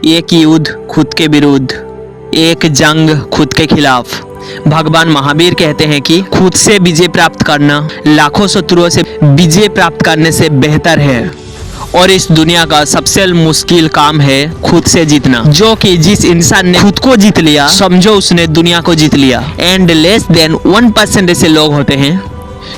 एक युद्ध खुद के विरुद्ध, एक जंग खुद के खिलाफ। भगवान महावीर कहते हैं कि खुद से विजय प्राप्त करना लाखों शत्रुओं से विजय प्राप्त करने से बेहतर है, और इस दुनिया का सबसे मुश्किल काम है खुद से जीतना। जो कि जिस इंसान ने खुद को जीत लिया, समझो उसने दुनिया को जीत लिया। एंड लेस देन 1% ऐसे लोग होते हैं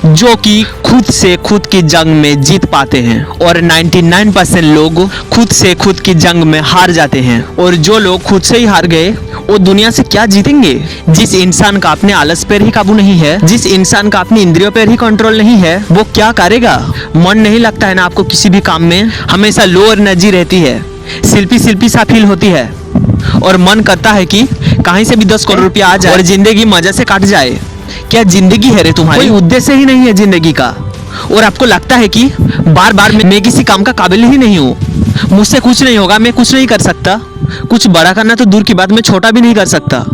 जो कि खुद से खुद की जंग में जीत पाते हैं, और 99% लोग खुद से खुद की जंग में हार जाते हैं। और जो लोग खुद से ही हार गए वो दुनिया से क्या जीतेंगे? जिस इंसान का अपने आलस पर ही काबू नहीं है, जिस इंसान का अपनी इंद्रियों पर ही कंट्रोल नहीं है, वो क्या करेगा? मन नहीं लगता है ना आपको किसी भी काम में, हमेशा लो एनर्जी रहती है, शिल्पी सा फील होती है, और मन करता है कि कहीं से भी 10 करोड़ रुपया आ जाए और जिंदगी मजे से काट जाए। क्या जिंदगी है रे तुम्हारी? कोई उद्देश्य ही नहीं है जिंदगी का, और आपको लगता है कि बार बार मैं किसी काम का काबिल ही नहीं हूँ, मुझसे कुछ नहीं होगा, मैं कुछ नहीं कर सकता। कुछ बड़ा करना तो दूर की बात, मैं छोटा भी नहीं कर सकता।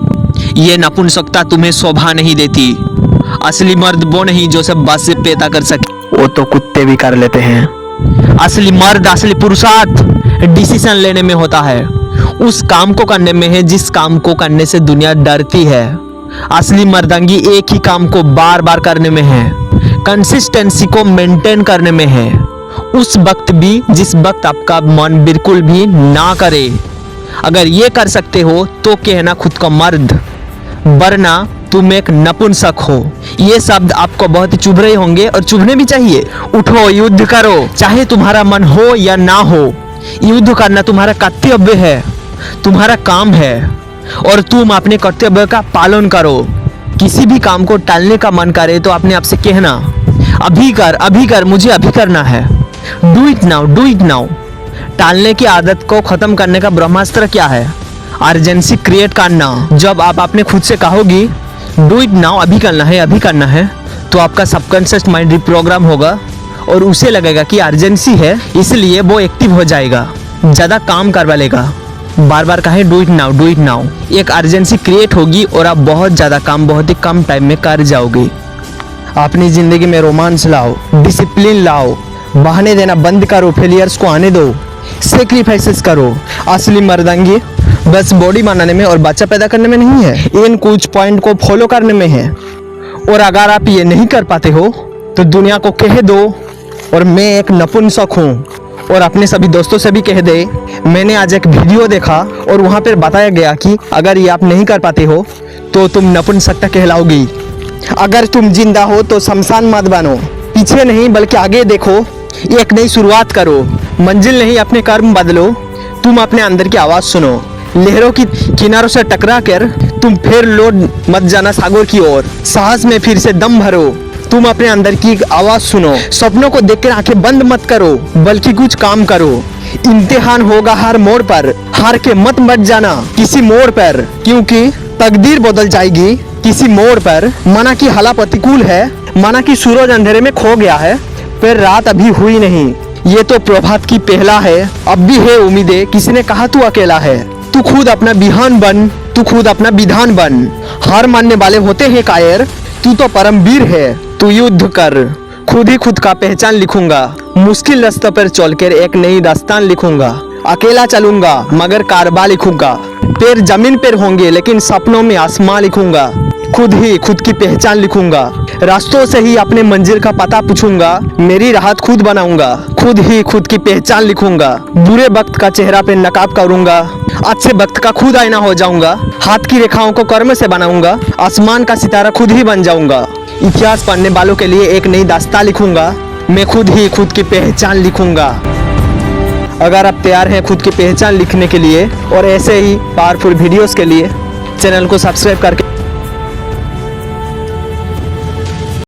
ये नपुंसकता तुम्हें शोभा नहीं देती। असली मर्द वो नहीं जो सब बात से पैदा कर सके, वो तो कुत्ते भी कर लेते हैं। असली मर्द, असली पुरुषार्थ डिसीजन लेने में होता है, उस काम को करने में है जिस काम को करने से दुनिया डरती है। असली मर्दांगी एक ही काम को बार बार करने में है, कंसिस्टेंसी को मेंटेन करने में है, उस वक्त भी जिस वक्त आपका मन बिल्कुल भी ना करे। अगर ये कर सकते हो तो कहना खुद का मर्द, वरना तुम एक नपुंसक हो। ये शब्द आपको बहुत चुभ रहे होंगे, और चुभने भी चाहिए। उठो, युद्ध करो, चाहे तुम्हारा मन हो या ना हो। युद्ध करना तुम्हारा कर्तव्य है, तुम्हारा काम है, और तुम अपने कर्तव्य का पालन करो। किसी भी काम को टालने का मन करे तो अपने आप से कहना, अभी कर, मुझे अभी करना है। Do it now. टालने की आदत को खत्म करने का ब्रह्मास्त्र क्या है? अर्जेंसी क्रिएट करना। जब आप अपने खुद से कहोगी डू इट नाउ, अभी करना है, तो आपका सबकॉन्शियस माइंड रिप्रोग्राम होगा, और उसे लगेगा कि अर्जेंसी है, इसलिए वो एक्टिव हो जाएगा, ज़्यादा काम करवा लेगा। बार बार कहें डू इट नाउ, एक अर्जेंसी क्रिएट होगी और आप बहुत ज़्यादा काम बहुत ही कम टाइम में कर जाओगे। अपनी ज़िंदगी में रोमांस लाओ, डिसिप्लिन लाओ, बहाने देना बंद करो, फेलियर्स को आने दो, सेक्रीफाइसेस करो। असली मर्दांगी बस बॉडी बनाने में और बच्चा पैदा करने में नहीं है, इन कुछ पॉइंट को फॉलो करने में है। और अगर आप ये नहीं कर पाते हो तो दुनिया को कह दो और मैं एक नपुंसक हूँ, और अपने सभी दोस्तों से भी कह दे, मैंने आज एक वीडियो देखा और वहाँ पर बताया गया कि अगर ये आप नहीं कर पाते हो तो तुम नपुंसकता कहलाओगी। अगर तुम जिंदा हो तो शमशान मत बनो, पीछे नहीं बल्कि आगे देखो, एक नई शुरुआत करो। मंजिल नहीं, अपने कर्म बदलो। तुम अपने अंदर की आवाज़ सुनो, लहरों की किनारों से टकरा कर तुम फिर लौट मत जाना सागर की ओर। साहस में फिर से दम भरो, तुम अपने अंदर की आवाज़ सुनो। सपनों को देखकर आंखें बंद मत करो, बल्कि कुछ काम करो। इम्तिहान होगा हर मोड़ पर, हार के मत जाना किसी मोड़ पर, क्योंकि तकदीर बदल जाएगी किसी मोड़ पर। माना कि हालात प्रतिकूल है, माना कि सूरज अंधेरे में खो गया है, फिर रात अभी हुई नहीं, ये तो प्रभात की पहला है, अब भी है उम्मीदें। किसी ने कहा तू अकेला है, तू खुद अपना बिहान बन, तू खुद अपना विधान बन। हार मानने वाले होते हैं कायर, तू तो परमवीर है। तू युद्ध कर, खुद ही खुद का पहचान लिखूंगा, मुश्किल रास्ते पर चलकर एक नई दास्तान लिखूंगा। अकेला चलूंगा मगर कारबा लिखूंगा, पैर जमीन पर होंगे लेकिन सपनों में आसमां लिखूंगा। खुद ही खुद की पहचान लिखूंगा, रास्तों से ही अपने मंजिल का पता पूछूंगा, मेरी राहत खुद बनाऊंगा। खुद ही खुद की पहचान लिखूंगा, बुरे वक्त का चेहरा पे नकाब करूंगा, अच्छे वक्त का खुद आईना हो जाऊंगा। हाथ की रेखाओं को कर्म से बनाऊंगा, आसमान का सितारा खुद ही बन जाऊंगा। इतिहास पढ़ने वालों के लिए एक नई दास्तां लिखूंगा, मैं खुद ही खुद की पहचान लिखूंगा। अगर आप तैयार हैं खुद की पहचान लिखने के लिए और ऐसे ही पावरफुल वीडियोस के लिए, चैनल को सब्सक्राइब करके